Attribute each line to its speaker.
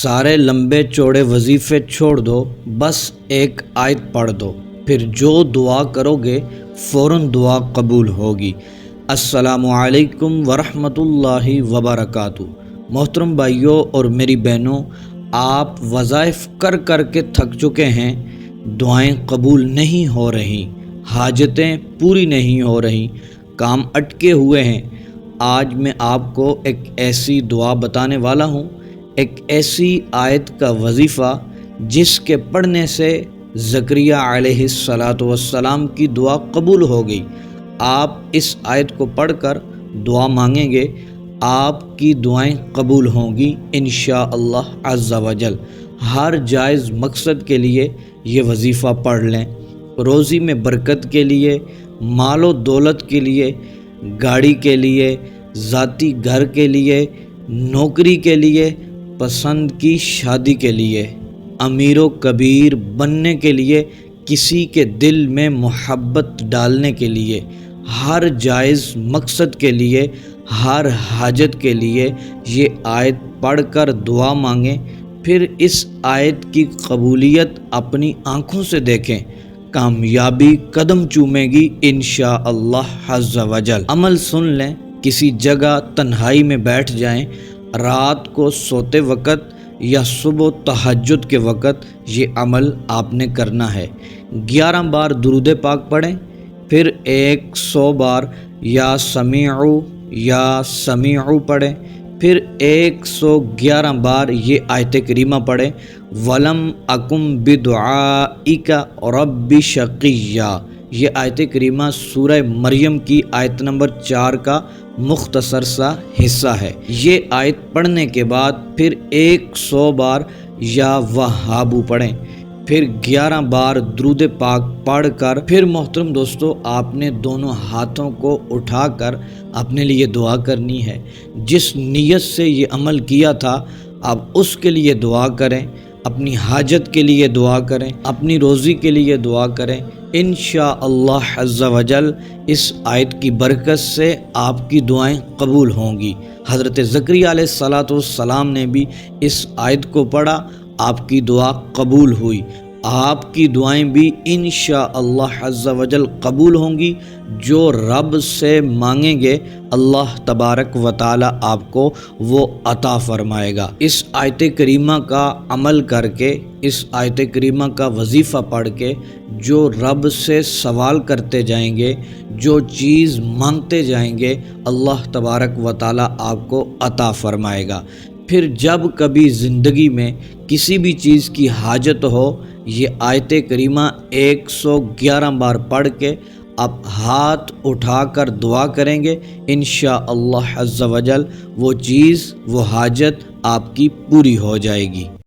Speaker 1: سارے لمبے چوڑے وظیفے چھوڑ دو، بس ایک آیت پڑھ دو، پھر جو دعا کرو گے فوراً دعا قبول ہوگی۔ السلام علیکم ورحمۃ اللہ وبرکاتہ۔ محترم بھائیوں اور میری بہنوں، آپ وظائف کر کر کے تھک چکے ہیں، دعائیں قبول نہیں ہو رہی، حاجتیں پوری نہیں ہو رہی، کام اٹکے ہوئے ہیں۔ آج میں آپ کو ایک ایسی دعا بتانے والا ہوں، ایک ایسی آیت کا وظیفہ جس کے پڑھنے سے زکریا علیہ السلام کی دعا قبول ہو گئی۔ آپ اس آیت کو پڑھ کر دعا مانگیں گے، آپ کی دعائیں قبول ہوں گی انشاءاللہ عز و جل۔ ہر جائز مقصد کے لیے یہ وظیفہ پڑھ لیں، روزی میں برکت کے لیے، مال و دولت کے لیے، گاڑی کے لیے، ذاتی گھر کے لیے، نوکری کے لیے، پسند کی شادی کے لیے، امیر و کبیر بننے کے لیے، کسی کے دل میں محبت ڈالنے کے لیے، ہر جائز مقصد کے لیے، ہر حاجت کے لیے یہ آیت پڑھ کر دعا مانگیں، پھر اس آیت کی قبولیت اپنی آنکھوں سے دیکھیں، کامیابی قدم چومے گی انشاءاللہ عز و جل۔ عمل سن لیں، کسی جگہ تنہائی میں بیٹھ جائیں، رات کو سوتے وقت یا صبح تہجد کے وقت یہ عمل آپ نے کرنا ہے۔ 11 بار درود پاک پڑھیں، پھر 100 بار یا سمیعو پڑھیں، پھر 111 بار یہ آیت کریمہ پڑھیں، وَلَمْ أَكُمْ بِدُعَائِكَ رَبِّ شَقِيًّا۔ یہ آیت کریمہ سورہ مریم کی آیت نمبر 4 کا مختصر سا حصہ ہے۔ یہ آیت پڑھنے کے بعد پھر 100 بار یا وہابو پڑھیں، پھر 11 بار درود پاک پڑھ کر پھر محترم دوستو آپ نے دونوں ہاتھوں کو اٹھا کر اپنے لیے دعا کرنی ہے۔ جس نیت سے یہ عمل کیا تھا اب اس کے لیے دعا کریں، اپنی حاجت کے لیے دعا کریں، اپنی روزی کے لیے دعا کریں، انشاءاللہ عز و جل اس آیت کی برکت سے آپ کی دعائیں قبول ہوں گی۔ حضرت زکریا علیہ السلام نے بھی اس آیت کو پڑھا، آپ کی دعا قبول ہوئی، آپ کی دعائیں بھی انشاءاللہ عز و جل قبول ہوں گی۔ جو رب سے مانگیں گے اللہ تبارک و تعالی آپ کو وہ عطا فرمائے گا۔ اس آیت کریمہ کا عمل کر کے، اس آیت کریمہ کا وظیفہ پڑھ کے جو رب سے سوال کرتے جائیں گے، جو چیز مانگتے جائیں گے اللہ تبارک و تعالی آپ کو عطا فرمائے گا۔ پھر جب کبھی زندگی میں کسی بھی چیز کی حاجت ہو، یہ آیت کریمہ 111 بار پڑھ کے آپ ہاتھ اٹھا کر دعا کریں گے انشاءاللہ عز و جل وہ چیز، وہ حاجت آپ کی پوری ہو جائے گی۔